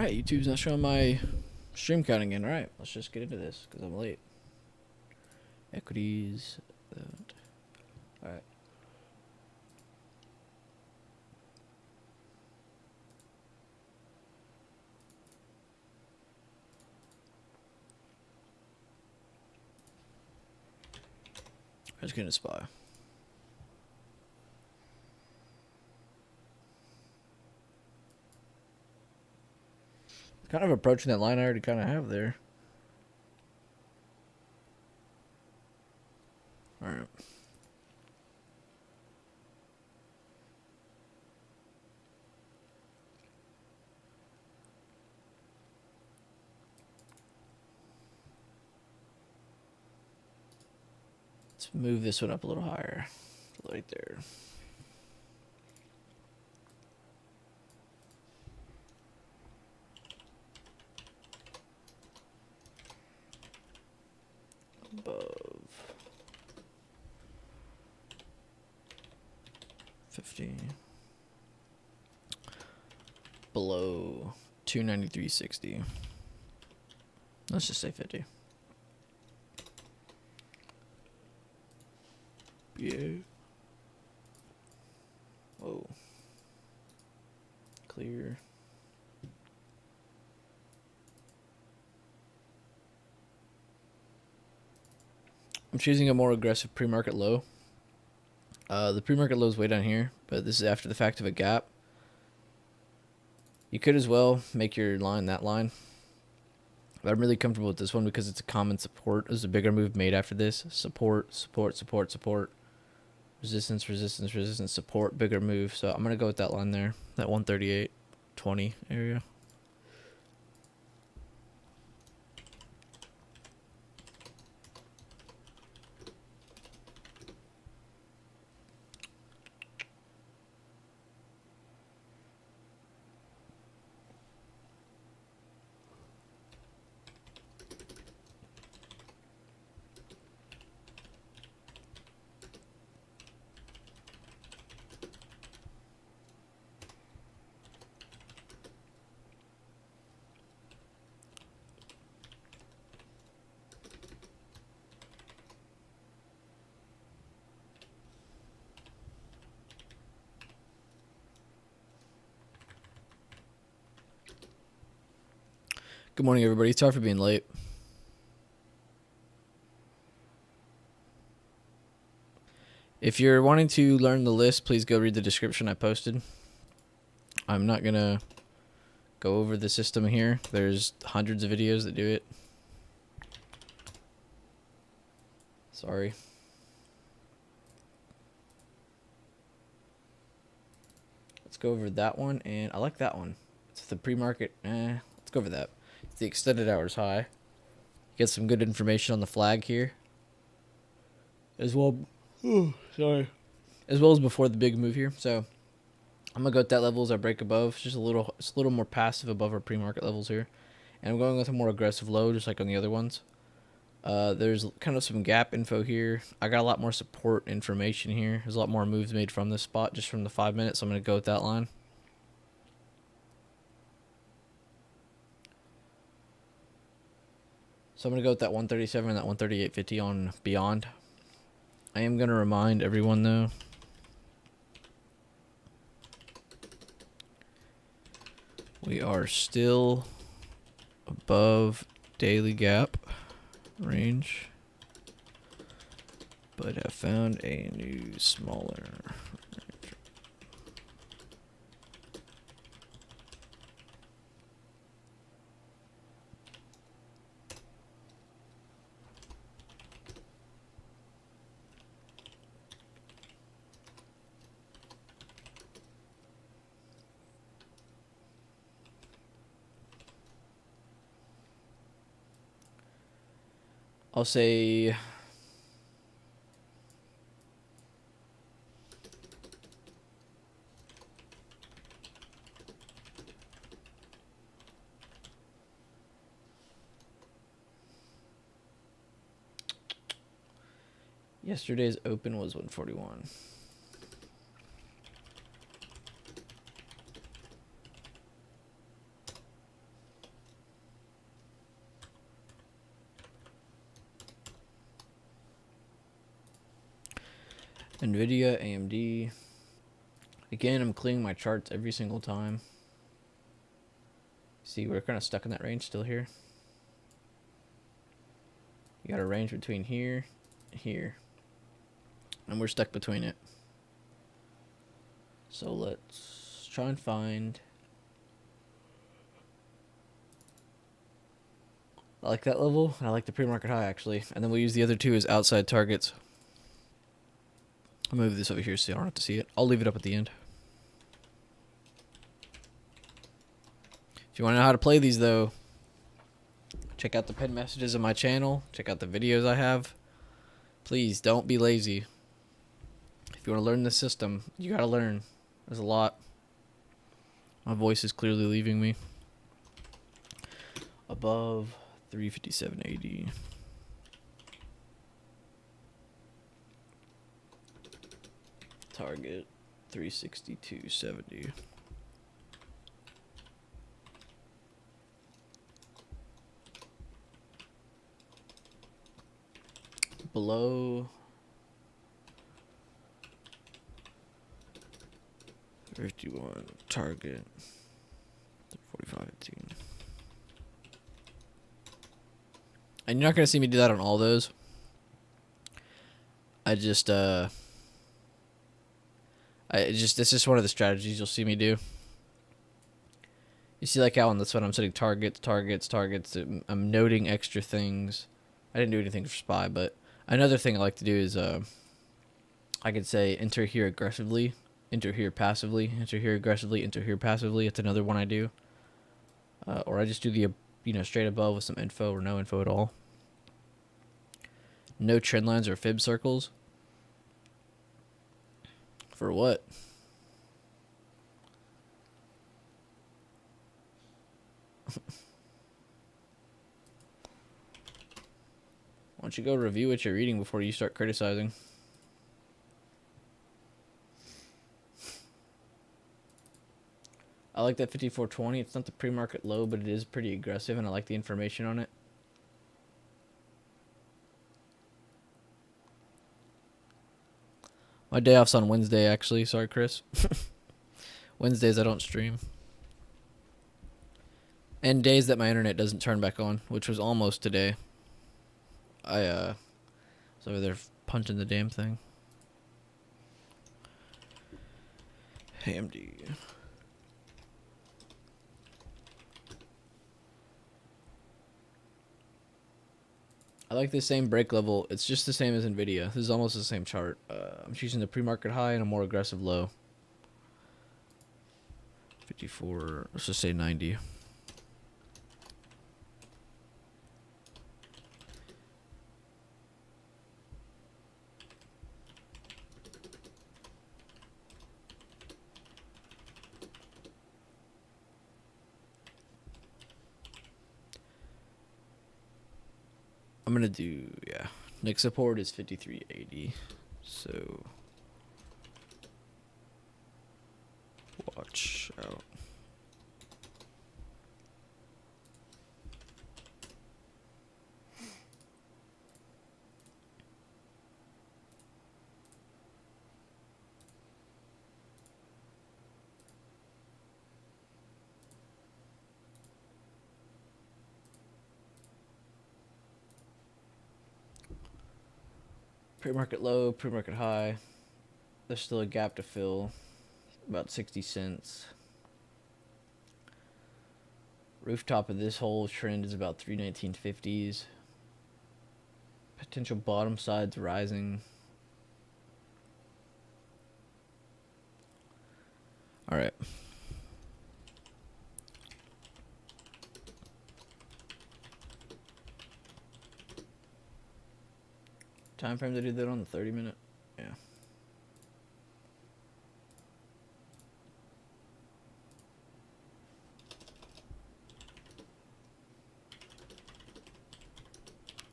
Alright, YouTube's not showing my stream count again. Alright, let's just get into this because I'm late. Equities. Alright. Let's get into SPY. Kind of approaching that line I already kind of have there. Alright. Let's move this one up a little higher. Right there. Above 50. Below 293.60. Let's just say 50. Yeah. Whoa. Clear. I'm choosing a more aggressive pre-market low. The pre-market low is way down here, but this is after the fact of a gap. You could as well make your line that line. But I'm really comfortable with this one because it's a common support. There's a bigger move made after this. Support, support, support, support. Resistance, resistance, resistance, support, bigger move. So I'm going to go with that line there, that 138.20 area. Good morning, everybody. Sorry for being late. If you're wanting to learn the list, please go read the description I posted. I'm not going to go over the system here. There's hundreds of videos that do it. Sorry. Let's go over that one, and I like that one. It's the pre-market. Let's go over that. It's the extended hours high. Get some good information on the flag here. As well. Oh, sorry. As well as before the big move here. So I'm gonna go with that level as I break above. It's just it's a little more passive above our pre-market levels here. And I'm going with a more aggressive low, just like on the other ones. There's kind of some gap info here. I got a lot more support information here. There's a lot more moves made from this spot, just from the 5 minutes. So I'm gonna go with that line. So I'm going to go with that 137 and that 138.50 on beyond. I am going to remind everyone, though, we are still above daily gap range, but have found a new smaller range. I'll say yesterday's open was 141. NVIDIA, AMD. Again, I'm cleaning my charts every single time. See, we're kind of stuck in that range still here. You got a range between here and here. And we're stuck between it. So let's try and find... I like that level, and I like the pre-market high, actually. And then we'll use the other two as outside targets. I'll move this over here so you don't have to see it. I'll leave it up at the end. If you want to know how to play these, though, check out the pinned messages on my channel. Check out the videos I have. Please, don't be lazy. If you want to learn the system, you got to learn. There's a lot. My voice is clearly leaving me. Above 357.80. Target 362.70. Below 51, target 45.18. And you're not going to see me do that on all those. It's just one of the strategies you'll see me do. You see, like how on this one I'm setting targets. I'm noting extra things. I didn't do anything for SPY, but another thing I like to do is I could say enter here aggressively, enter here passively, enter here aggressively, enter here passively. It's another one I do. Or I just do the straight above with some info or no info at all. No trend lines or fib circles. For what? Why don't you go review what you're reading before you start criticizing? I like that 54.20. It's not the pre-market low, but it is pretty aggressive, and I like the information on it. My day off's on Wednesday, actually. Sorry, Chris. Wednesdays I don't stream. And days that my internet doesn't turn back on, which was almost today. I was over there punching the damn thing. AMD. I like the same break level. It's just the same as NVIDIA. This is almost the same chart. I'm choosing the pre-market high and a more aggressive low. 54, let's just say 90. I'm gonna do, yeah. Next support is 53.80. So watch out. Pre-market low, pre-market high. There's still a gap to fill, about 60 cents. Rooftop of this whole trend is about 319.50s. Potential bottom sides rising. All right. Time frame to do that on the 30-minute? Yeah.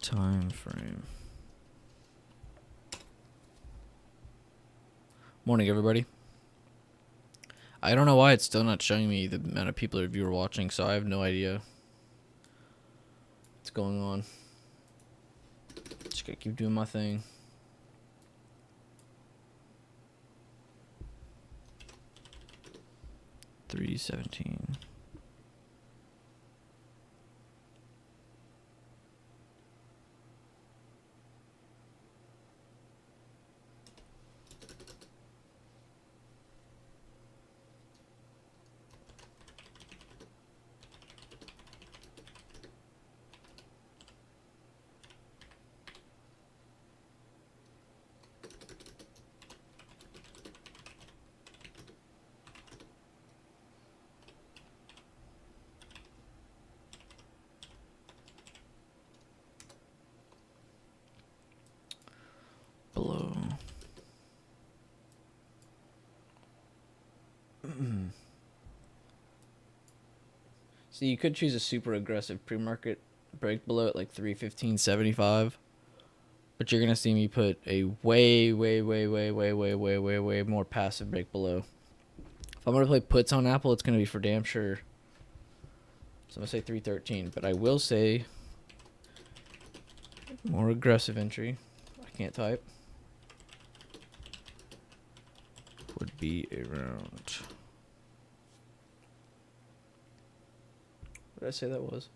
Time frame. Morning, everybody. I don't know why it's still not showing me the amount of people or viewer watching, so I have no idea what's going on. Just gotta keep doing my thing. 317. Below. So you could choose a super aggressive pre-market break below at like 315.75, but you're gonna see me put a way more passive break below. If I'm gonna play puts on Apple, it's gonna be for damn sure. So I'm gonna say 313, but I will say more aggressive entry. I can't type. Would be around. What did I say that was?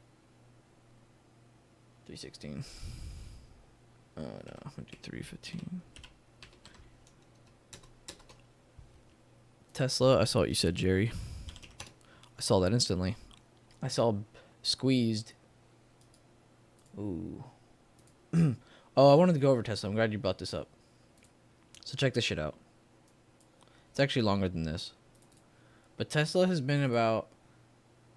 316. Oh no, I'm gonna do 315. Tesla, I saw what you said, Jerry. I saw that instantly. I saw squeezed. Ooh. Oh, I wanted to go over Tesla. I'm glad you brought this up. So check this shit out. It's actually longer than this. But Tesla has been in about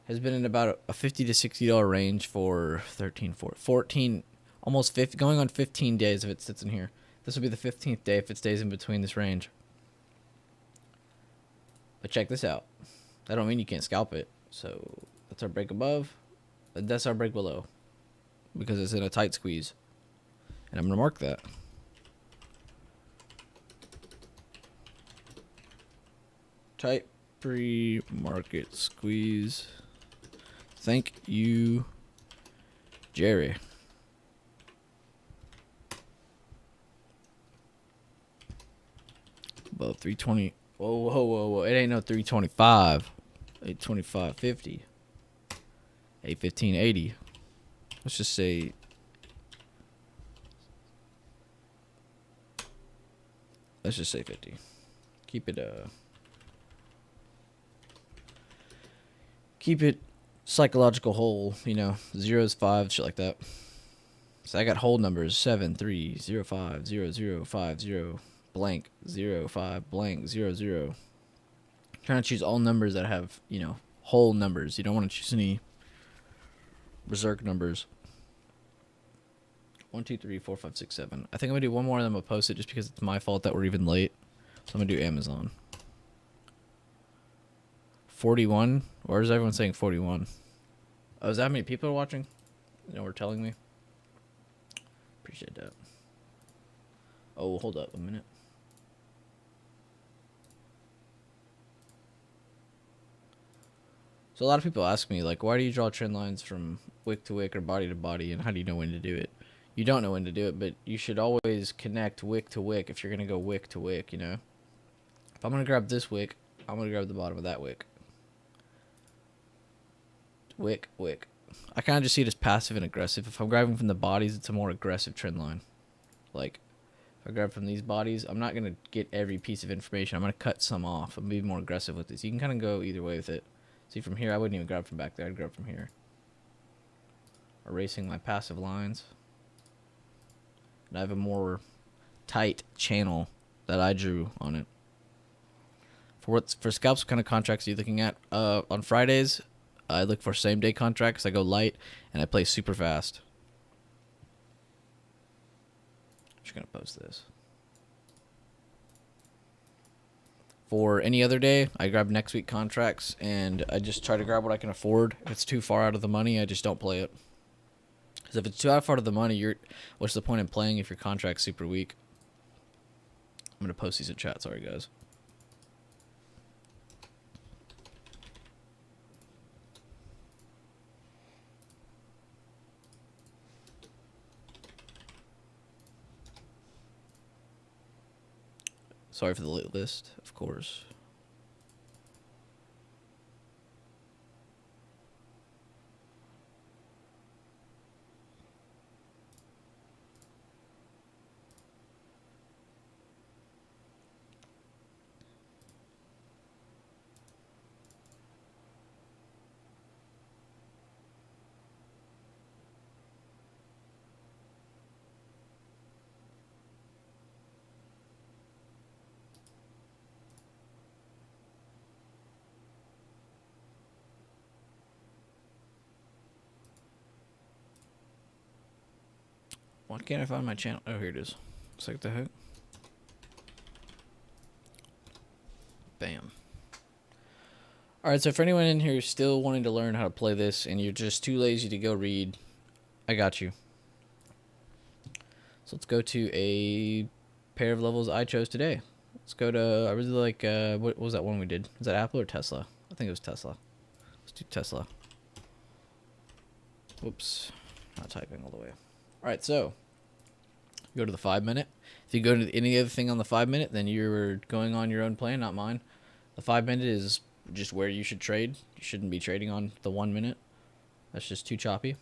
a $50 to $60 range for 14, almost 50, going on 15 days if it sits in here. This will be the 15th day if it stays in between this range. But check this out. That don't mean you can't scalp it. So that's our break above. That's our break below. Because it's in a tight squeeze. And I'm going to mark that. Tight pre-market squeeze. Thank you, Jerry. Above 320. Whoa. It ain't no 325. 825.50. 815.80. Let's just say. Let's just say 50. Keep it psychological whole, you know, zeros, fives, shit like that. So I got whole numbers 7, 3, 0, 5, 0, 0, 5, 0, blank, 0, 5, blank, 0, 0. Trying to choose all numbers that have, you know, whole numbers. You don't want to choose any berserk numbers. 1, 2, 3, 4, 5, 6, 7. I think I'm gonna do one more and then I'm gonna post it just because it's my fault that we're even late. So I'm gonna do Amazon. 41. Or is everyone saying 41? Oh, is that how many people are watching? You know, we're telling me. Appreciate that. Oh, hold up a minute. So a lot of people ask me, like, why do you draw trend lines from wick to wick or body to body, and how do you know when to do it? You don't know when to do it, but you should always connect wick to wick if you're going to go wick to wick, you know? If I'm going to grab this wick, I'm going to grab the bottom of that wick. Wick. I kind of just see it as passive and aggressive. If I'm grabbing from the bodies, it's a more aggressive trend line. Like, if I grab from these bodies, I'm not going to get every piece of information. I'm going to cut some off. I'm going to be more aggressive with this. You can kind of go either way with it. See, from here, I wouldn't even grab from back there. I'd grab from here. Erasing my passive lines. And I have a more tight channel that I drew on it. For scalps, what kind of contracts are you looking at? On Fridays, I look for same day contracts. I go light and I play super fast. I'm just gonna post this. For any other day, I grab next week contracts and I just try to grab what I can afford. If it's too far out of the money, I just don't play it. Because if it's too far out of the money, what's the point in playing if your contract's super weak? I'm gonna post these in chat. Sorry, guys. Sorry for the late list, of course. Why can't I find my channel? Oh, here it is. It's like the heck. Bam. Alright, so for anyone in here still wanting to learn how to play this and you're just too lazy to go read, I got you. So let's go to a pair of levels I chose today. Let's go to, I really like, what was that one we did? Was that Apple or Tesla? I think it was Tesla. Let's do Tesla. Whoops. Not typing all the way. Alright, so go to the 5 minute. If you go to any other thing on the 5 minute, then you're going on your own plan, not mine. The 5 minute is just where you should trade. You shouldn't be trading on the 1 minute. That's just too choppy.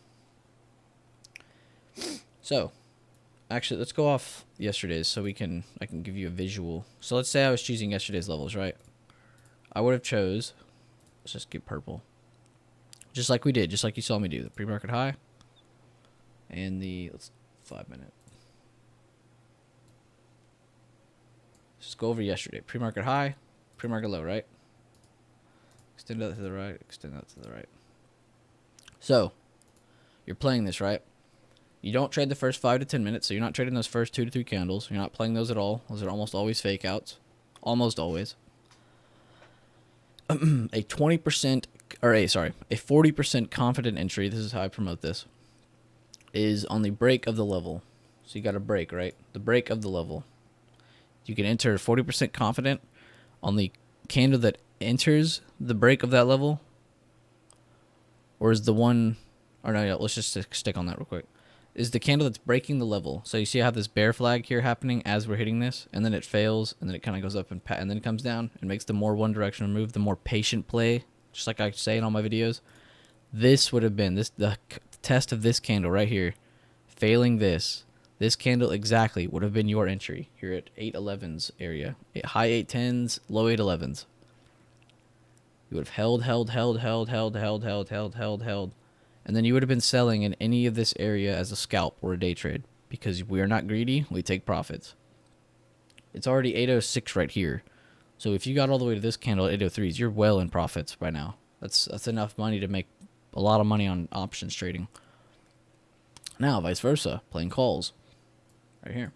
So, actually, let's go off yesterday's so I can give you a visual. So let's say I was choosing yesterday's levels, right? I would have chose, let's just get purple. Just like we did, just like you saw me do. The pre-market high and the 5 minute. Just go over yesterday. Pre-market high, pre-market low, right? Extend that to the right, extend that to the right. So, you're playing this, right? You don't trade the first 5 to 10 minutes, so you're not trading those first 2 to 3 candles. You're not playing those at all. Those are almost always fake outs. Almost always. A 40% confident entry, this is how I promote this, is on the break of the level. So you got a break, right? The break of the level. You can enter 40% confident on the candle that enters the break of that level. Or is the one, or no, yeah, let's just stick on that real quick. Is the candle that's breaking the level. So you see I have this bear flag here happening as we're hitting this, and then it fails, and then it kind of goes up and then it comes down and makes the more one directional move, the more patient play, just like I say in all my videos. This would have been the test of this candle right here. Failing this candle exactly would have been your entry here at 811s area. High 810s, low 811s. You would have held, and then you would have been selling in any of this area as a scalp or a day trade, because we are not greedy, we take profits. It's already 806 right here. So if you got all the way to this candle at 803s, you're well in profits by now. That's enough money to make a lot of money on options trading. Now, vice versa, playing calls. Right here.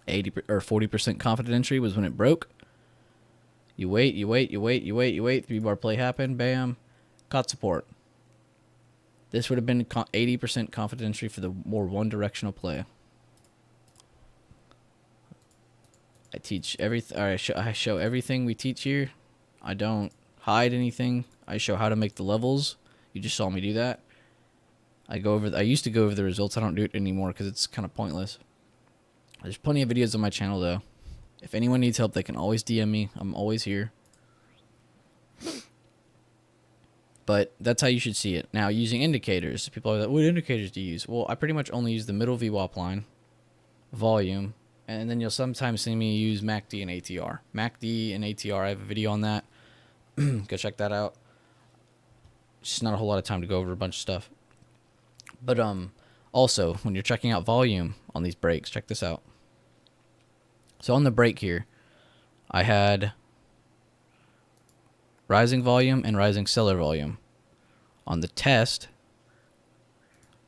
40% confident entry was when it broke. You wait. 3-bar play happened, bam. Caught support. This would have been 80% confident entry for the more one-directional play. I teach everything. I show everything we teach here. I don't hide anything. I show how to make the levels. You just saw me do that. I used to go over the results. I don't do it anymore because it's kind of pointless. There's plenty of videos on my channel though. If anyone needs help, they can always DM me. I'm always here. But that's how you should see it. Now, using indicators. People are like, what indicators do you use? Well, I pretty much only use the middle VWAP line, volume, and then you'll sometimes see me use MACD and ATR. MACD and ATR, I have a video on that. Go check that out. Just not a whole lot of time to go over a bunch of stuff. But also, when you're checking out volume on these breaks, check this out. So on the break here, I had rising volume and rising seller volume. On the test,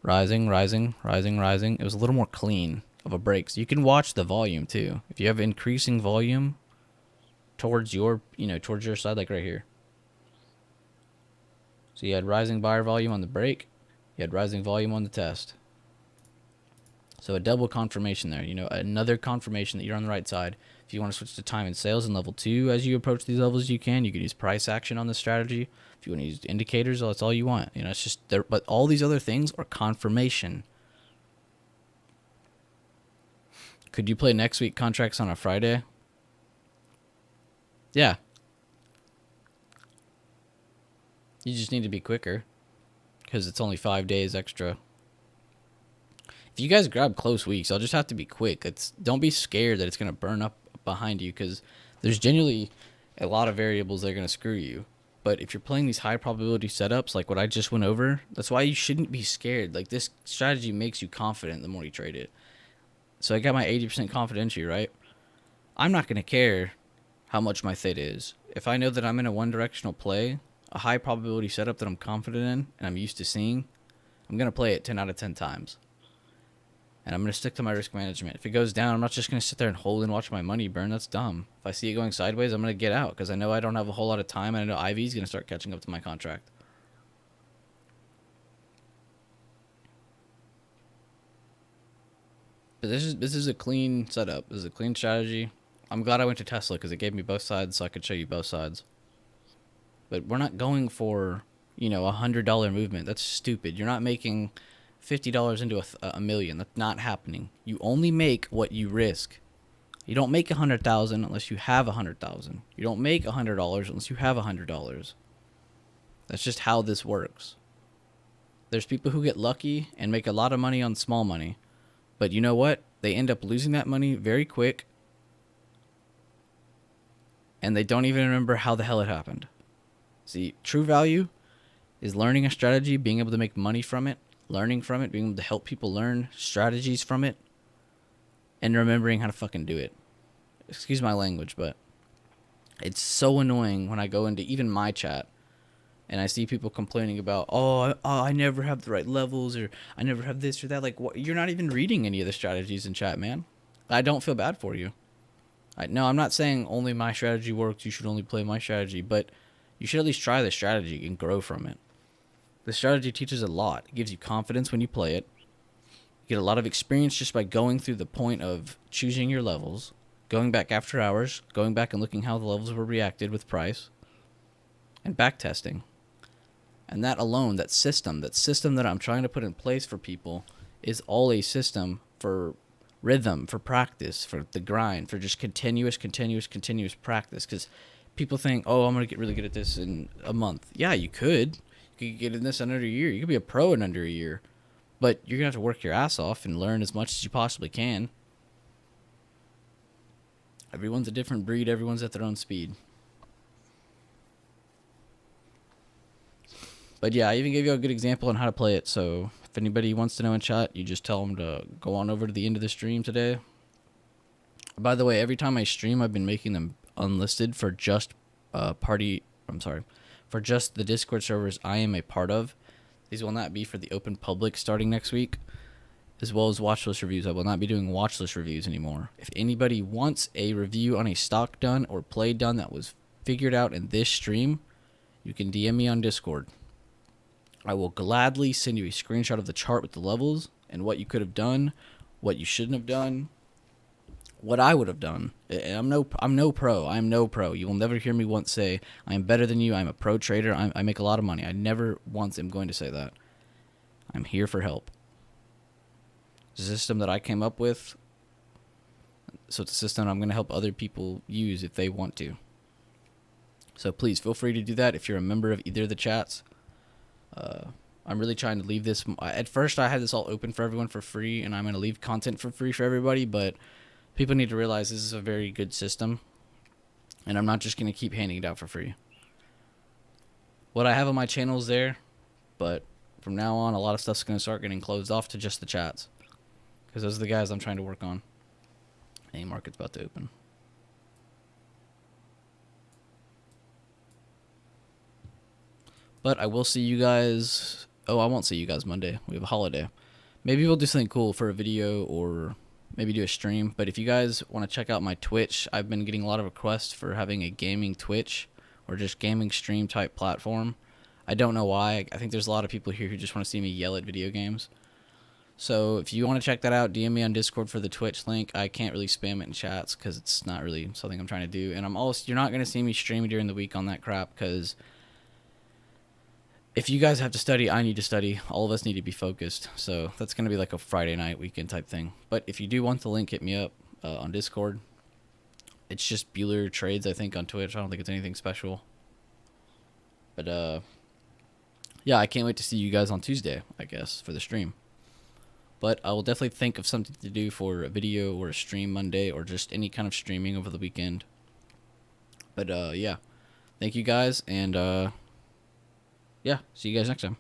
rising. It was a little more clean of a break. So you can watch the volume too. If you have increasing volume towards your side, like right here. So you had rising buyer volume on the break. You had rising volume on the test. So a double confirmation there. Another confirmation that you're on the right side. If you want to switch to time and sales in level 2 as you approach these levels, you can. You can use price action on this strategy. If you want to use indicators, that's all you want. It's just there. But all these other things are confirmation. Could you play next week contracts on a Friday? Yeah. You just need to be quicker because it's only 5 days extra. If you guys grab close weeks, I'll just have to be quick. Don't be scared that it's going to burn up behind you, because there's generally a lot of variables that are going to screw you. But if you're playing these high probability setups like what I just went over, that's why you shouldn't be scared. Like, this strategy makes you confident the more you trade it. So I got my 80% confident entry, right? I'm not going to care how much my FIT is. If I know that I'm in a one-directional play, a high probability setup that I'm confident in and I'm used to seeing, I'm going to play it 10 out of 10 times. And I'm going to stick to my risk management. If it goes down, I'm not just going to sit there and hold and watch my money burn. That's dumb. If I see it going sideways, I'm going to get out because I know I don't have a whole lot of time, and I know IV's going to start catching up to my contract. But this is a clean setup. This is a clean strategy. I'm glad I went to Tesla because it gave me both sides so I could show you both sides. But we're not going for, you know, $100 movement. That's stupid. You're not making $50 into a million. That's not happening. You only make what you risk. You don't make $100,000 unless you have $100,000. You don't make $100 unless you have $100. That's just how this works. There's people who get lucky and make a lot of money on small money. But you know what? They end up losing that money very quick. And they don't even remember how the hell it happened. See, true value is learning a strategy, being able to make money from it, learning from it, being able to help people learn strategies from it, and remembering how to fucking do it. Excuse my language, but it's so annoying when I go into even my chat and I see people complaining about, I never have the right levels, or I never have this or that. Like, what? You're not even reading any of the strategies in chat, man. I don't feel bad for you. No, I'm not saying only my strategy works, you should only play my strategy, but you should at least try the strategy and grow from it. The strategy teaches a lot. It gives you confidence when you play it. You get a lot of experience just by going through the point of choosing your levels, going back after hours, going back and looking how the levels were reacted with price, and back testing. And that alone, that system that I'm trying to put in place for people is all a system for rhythm, for practice, for the grind, for just continuous practice. Because people think, I'm going to get really good at this in a month. Yeah, you could. You could get in this in under a year. You could be a pro in under a year. But you're going to have to work your ass off and learn as much as you possibly can. Everyone's a different breed. Everyone's at their own speed. But yeah, I even gave you a good example on how to play it. So if anybody wants to know in chat, you just tell them to go on over to the end of the stream today. By the way, every time I stream, I've been making them unlisted for just for just the Discord servers I am a part of. These will not be for the open public starting next week, as well as watchlist reviews. I will not be doing watchlist reviews anymore. If anybody wants a review on a stock done or play done that was figured out in this stream, you can DM me on Discord. I will gladly send you a screenshot of the chart with the levels and what you could have done, what you shouldn't have done, what I would have done. I'm no pro. I'm no pro. You will never hear me once say, I am better than you. I'm a pro trader. I make a lot of money. I never once am going to say that. I'm here for help. It's a system that I came up with, so it's a system I'm going to help other people use if they want to. So please feel free to do that if you're a member of either of the chats. I'm really trying to leave this. At first, I had this all open for everyone for free, and I'm going to leave content for free for everybody, but people need to realize this is a very good system, and I'm not just going to keep handing it out for free. What I have on my channel is there, but from now on, a lot of stuff's going to start getting closed off to just the chats, because those are the guys I'm trying to work on. Any market's about to open. But I will see you guys. I won't see you guys Monday. We have a holiday. Maybe we'll do something cool for a video, or maybe do a stream. But if you guys want to check out my Twitch, I've been getting a lot of requests for having a gaming Twitch or just gaming stream type platform. I don't know why. I think there's a lot of people here who just want to see me yell at video games. So if you want to check that out, DM me on Discord for the Twitch link. I can't really spam it in chats because it's not really something I'm trying to do. And you're not going to see me stream during the week on that crap, because if you guys have to study, I need to study. All of us need to be focused. So that's going to be like a Friday night weekend type thing. But if you do want the link, hit me up on Discord. It's just Bueller Trades, I think, on Twitch. I don't think it's anything special. But yeah, I can't wait to see you guys on Tuesday, I guess, for the stream. But I will definitely think of something to do for a video or a stream Monday, or just any kind of streaming over the weekend. But yeah, thank you guys, and yeah, see you guys next time.